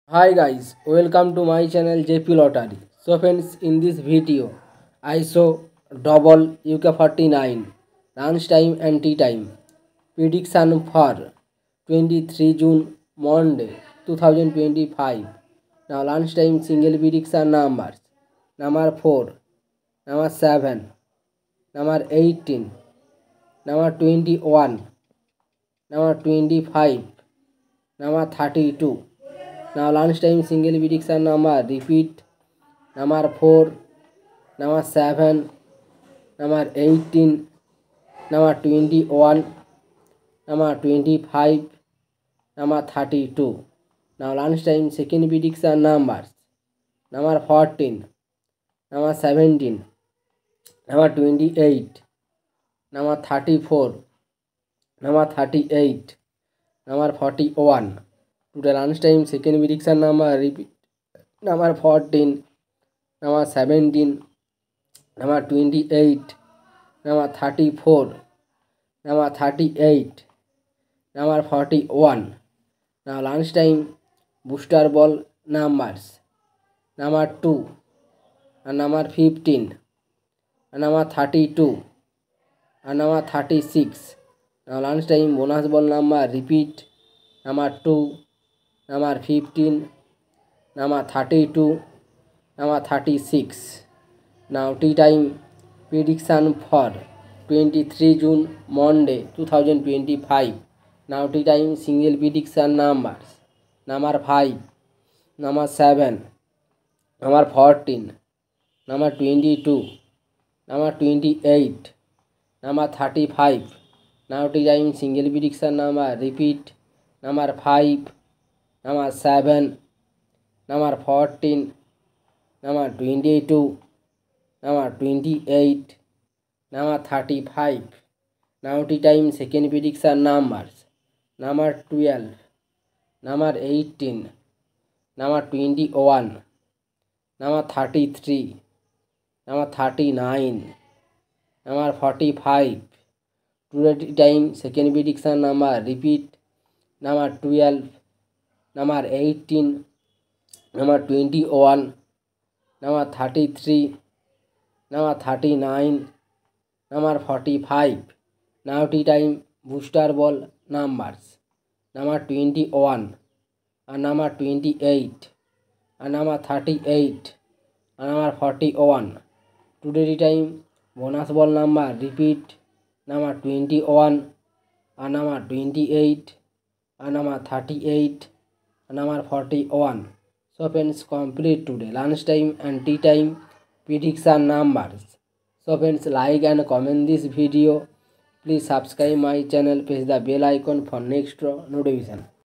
Hi guys, welcome to my channel JP Lottery. So friends, in this video, I show double UK49 lunch time and tea time prediction for 23 June Monday 2025. Now lunch time single prediction numbers: number 4, number 7, number 18, number 21, number 25, number 32. Now lunch time single prediction number repeat: number 4, number 7, number 18, number 21, number 25, number 32. Now lunch time second prediction numbers: number 14, number 17, number 28, number 34, number 38, number 41. Today lunch time second prediction number repeat: number 14, number 17, number 28, number 34, number 38, number 41. Now lunch time booster ball numbers: number 2 and number 15 and number 32 and number 36. Now lunch time bonus ball number repeat: number 2, number 15, number 32, number 36. Now tea time prediction for 23 June Monday 2025. Now tea time single prediction numbers: number 5, number 7, number 14, number 22, number 28, number 35. Now tea time single prediction number repeat: number 5, number 7, number 14, number 22, number 28, number 35. Now tea time second prediction numbers: number 12, number 18, number 21, number 33, number 39, number 45. Today tea time second prediction number repeat: number 12, number 18, number 21, number 33, number 39, number 45. Now tea time booster ball numbers: number 21 and number 28 and number 38 and number 41. Today tea time bonus ball number repeat: number 21 and number 28 and number 38 and number 41. So friends, complete today lunch time and tea time prediction numbers. So friends, like and comment this video. Please subscribe my channel, press the bell icon for next notification.